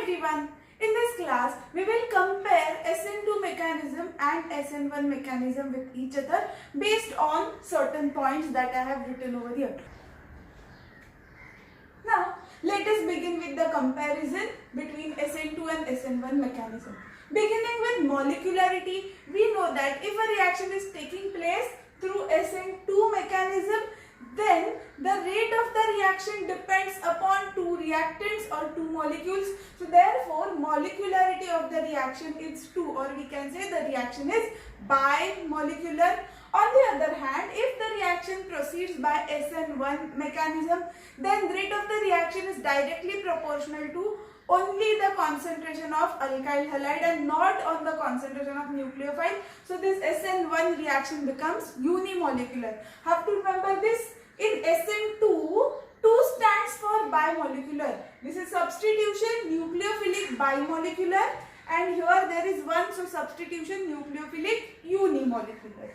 everyone. In this class, we will compare SN2 mechanism and SN1 mechanism with each other based on certain points that I have written over here. Now, let us begin with the comparison between SN2 and SN1 mechanism. Beginning with molecularity, we know that if a reaction is taking place through SN2 mechanism, then the rate of the reaction depends upon two reactants or two molecules. So therefore, molecularity of the reaction is 2, or we can say the reaction is bimolecular. On the other hand, if the reaction proceeds by SN1 mechanism, then rate of the reaction is directly proportional to only the concentration of alkyl halide and not on the concentration of nucleophile. So this SN1 reaction becomes unimolecular. Have to remember this. In SN2, 2 stands for bimolecular. This is substitution nucleophilic bimolecular, and here there is 1, so substitution nucleophilic unimolecular.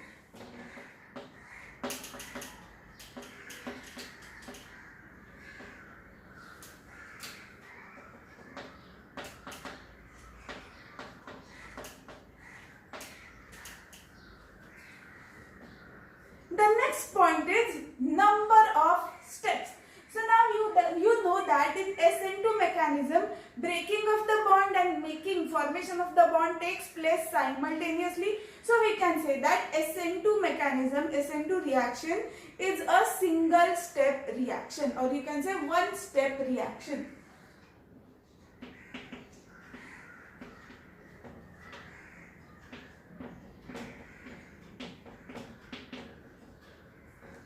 The next point is number of steps. So now you know that in SN2 mechanism, breaking of the bond and formation of the bond takes place simultaneously. So we can say that SN2 mechanism, SN2 reaction is a single step reaction, or you can say one step reaction.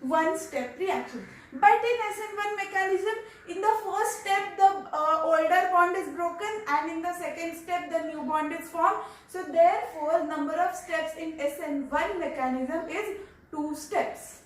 One step reaction. But in SN1 mechanism, in the first step the older bond is broken, and in the second step the new bond is formed. So therefore, number of steps in SN1 mechanism is 2 steps.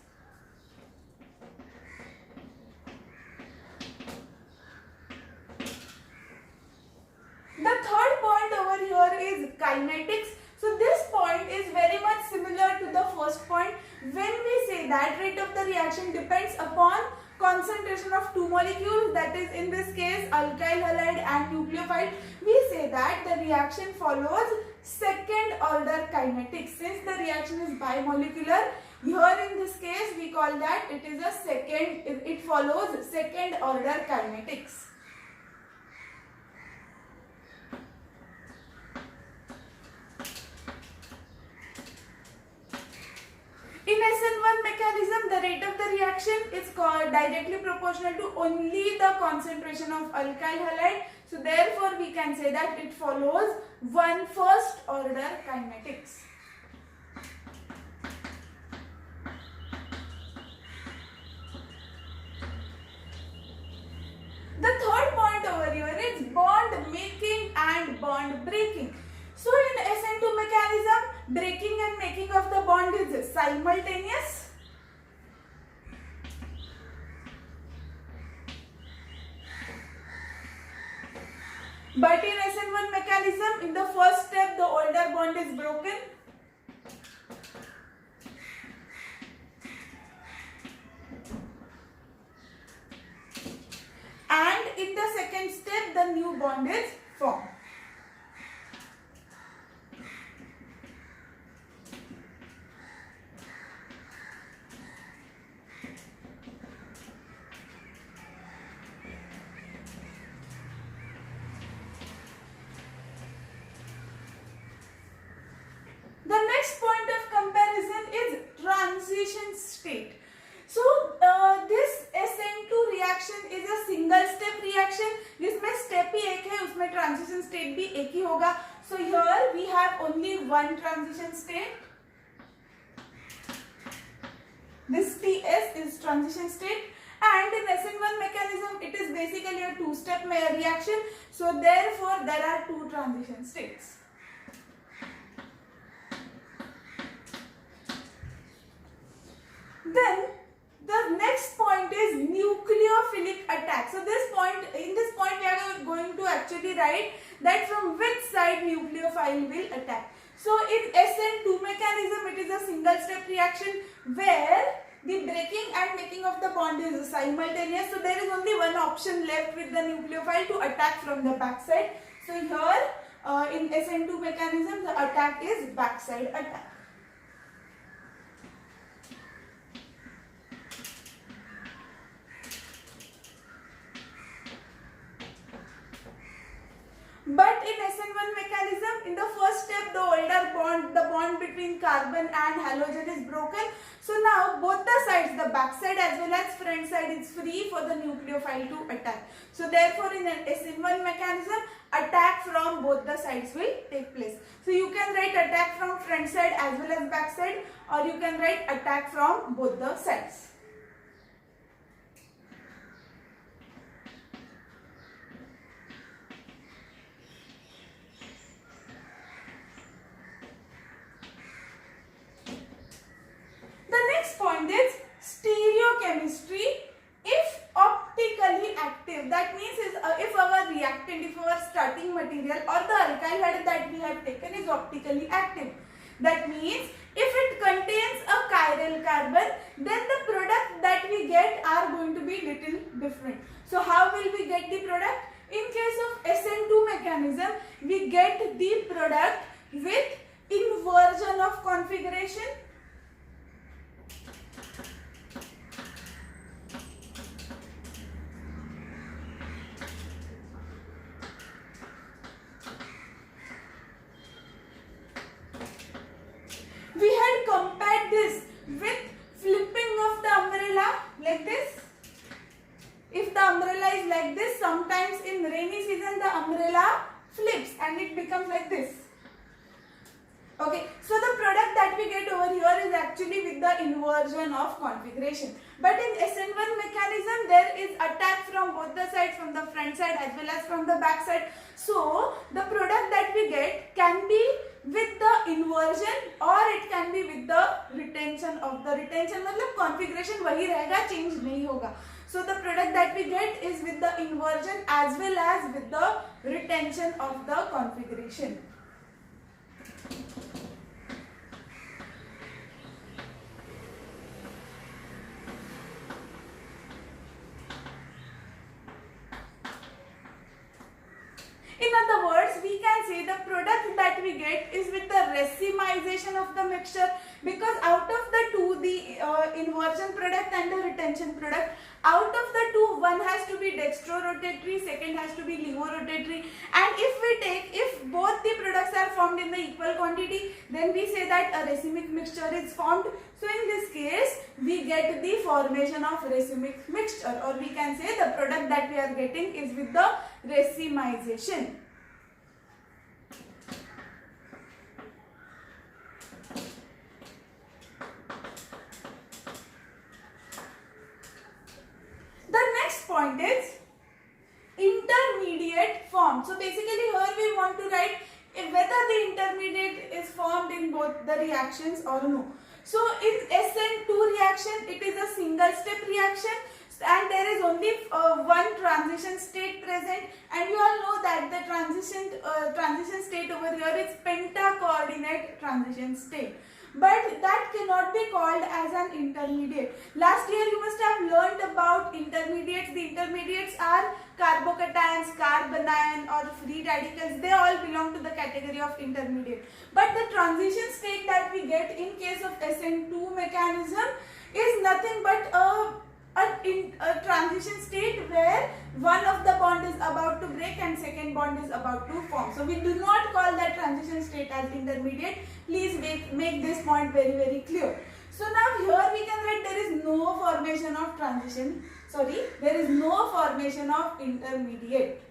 The third point over here is kinetics. So this point is very much similar to the first point. When we say that rate of the reaction depends upon concentration of 2 molecules, that is in this case alkyl halide and nucleophile, we say that the reaction follows second order kinetics. Since the reaction is bimolecular, here in this case we call that it follows second order kinetics. In SN1 mechanism, the rate of the reaction is directly proportional to only the concentration of alkyl halide. So therefore, we can say that it follows one first order kinetics. The third point over here is bond making and bond breaking. So in SN2 mechanism, breaking and making of the bond is simultaneous. But in SN1 mechanism, in the first step the older bond is broken. And in the second step the new bond is formed. The next point of comparison is transition state. So this SN2 reaction is a single step reaction जिसमें step ही एक है, उसमें transition state भी एक ही होगा. So here we have only one transition state. This TS is transition state, and in SN1 mechanism it is basically a 2-step reaction. So therefore there are 2 transition states. Then the next point is nucleophilic attack. So in this point we are going to actually write that from which side nucleophile will attack. So in SN2 mechanism it is a single step reaction where the breaking and making of the bond is simultaneous. So there is only one option left with the nucleophile to attack from the backside. So here in SN2 mechanism, the attack is backside attack. But in SN1 mechanism, in the first step, the bond between carbon and halogen is broken. So now both the sides, the back side as well as front side, is free for the nucleophile to attack. So therefore, in an SN1 mechanism, attack from both the sides will take place. So you can write attack from front side as well as back side, or you can write attack from both the sides. Point is stereochemistry. If optically active, that means if our reactant, if our starting material or the alkyl halide that we have taken is optically active, that means if it contains a chiral carbon, then the product that we get are going to be little different. So how will we get the product? In case of SN2 mechanism, we get the product with inversion of configuration. We had compared this with flipping of the umbrella like this. If the umbrella is like this, sometimes in rainy season the umbrella flips and it becomes like this. Okay, so the product that we get over here is actually with the inversion of configuration. But in SN1 mechanism, there is attack from both the sides, from the front side as well as from the back side. So the product that we get can be with the inversion or it can be with the retention of the retention. मतलब configuration वही रहेगा, change नहीं होगा. So the product that we get is with the inversion as well as with the retention of the configuration. In other words, we can say the product that we get is with the racemization of the mixture, because out of the two, the inversion product and the retention product, out of the two, one has to be dextrorotatory, second has to be levorotatory, and if both the products are formed in the equal quantity, then we say that a racemic mixture is formed. So in this case, we get the formation of racemic mixture, or we can say the product that we are getting is with the racemization. The next point is intermediate form. So basically here we want to write whether the intermediate is formed in both the reactions or no. So in SN2 reaction, it is a single step reaction and there is only one transition state present, and you all know that the transition state over here is pentacoordinate transition state. But that cannot be called as an intermediate. Last year you must have learned about intermediates. The intermediates are carbocations, carbanion or free radicals. They all belong to the category of intermediate. But the transition state that we get in case of SN2 mechanism is nothing but a transition state where one of the bond is about to break and second bond is about to form. So we do not call that transition state as intermediate. Please make this point very, very clear. So now here we can write there is no formation of there is no formation of intermediate.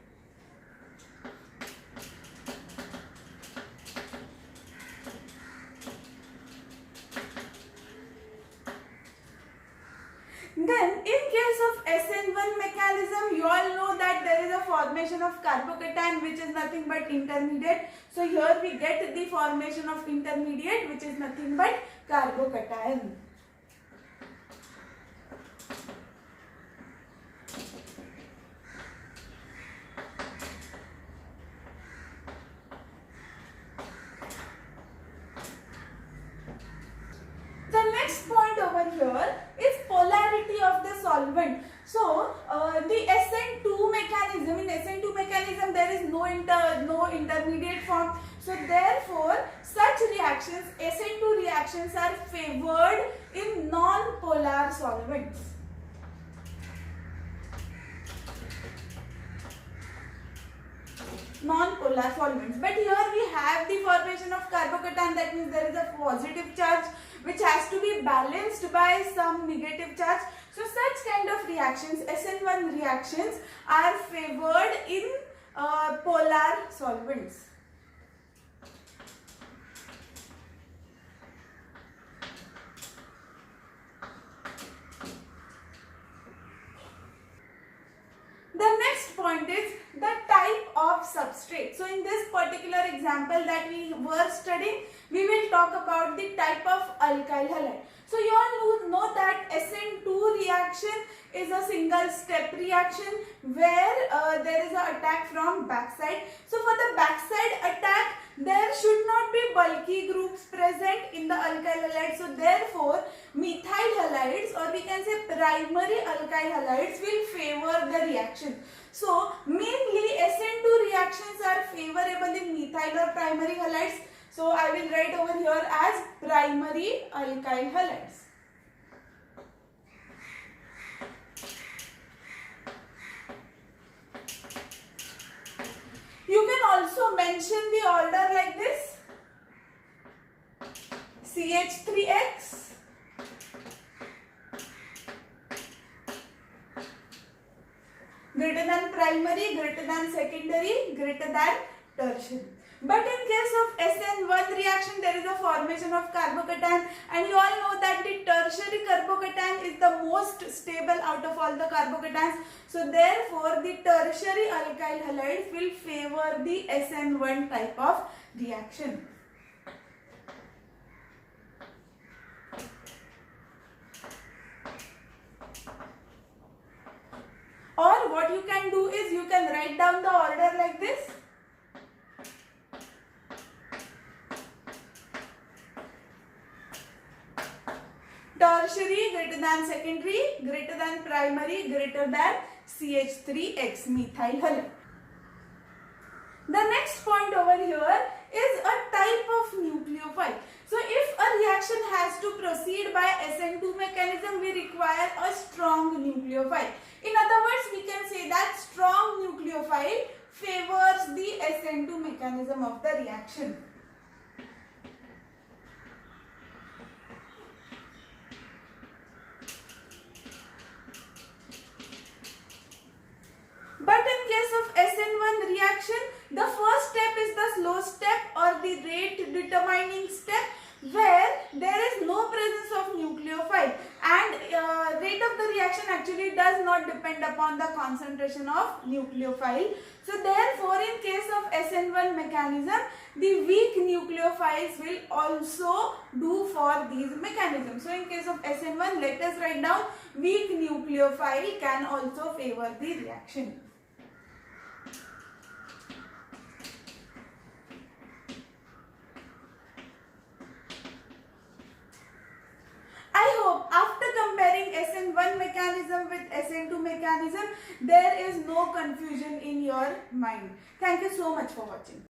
Then in case of SN1 mechanism, you all know that there is a formation of carbocation which is nothing but intermediate. So here we get the formation of intermediate which is nothing but carbocation. The next point over here no intermediate form. So therefore, such reactions, SN2 reactions, are favored in non-polar solvents. Non-polar solvents. But here we have the formation of carbocation, that means there is a positive charge which has to be balanced by some negative charge. So such kind of reactions, SN1 reactions, are favored in polar solvents. The next point is the type of substrate. So in this particular example that we were studying, we will talk about the type of alkyl halide. So you all know that SN2 reaction is a single step reaction where there is an attack from backside. So for the backside attack, there should not be bulky groups present in the alkyl halide. So therefore, methyl halides, or we can say primary alkyl halides, will favor the reaction. So mainly SN2 reactions are favorable in methyl or primary halides. So I will write over here as primary alkyl halides. You can also mention the order like this: CH3X, greater than primary, greater than secondary, greater than tertiary. But in case of SN1 reaction, there is a formation of carbocation, and you all know that the tertiary carbocation is the most stable out of all the carbocatans. So therefore, the tertiary alkyl halides will favor the SN1 type of reaction. Or what you can do is you can write down the order like this: tertiary greater than secondary, greater than primary, greater than CH3X, methyl halide. The next point over here is a type of nucleophile. So if a reaction has to proceed by SN2 mechanism, we require a strong nucleophile. In other words, we can say that strong nucleophile favors the SN2 mechanism of the reaction. But in case of SN1 reaction, the first step is the slow step or the rate determining step, where there is no presence of nucleophile, and rate of the reaction actually does not depend upon the concentration of nucleophile. So therefore, in case of SN1 mechanism, the weak nucleophiles will also do for these mechanisms. So in case of SN1, let us write down weak nucleophile can also favor the reaction. I hope after comparing SN1 mechanism with SN2 mechanism, there is no confusion in your mind. Thank you so much for watching.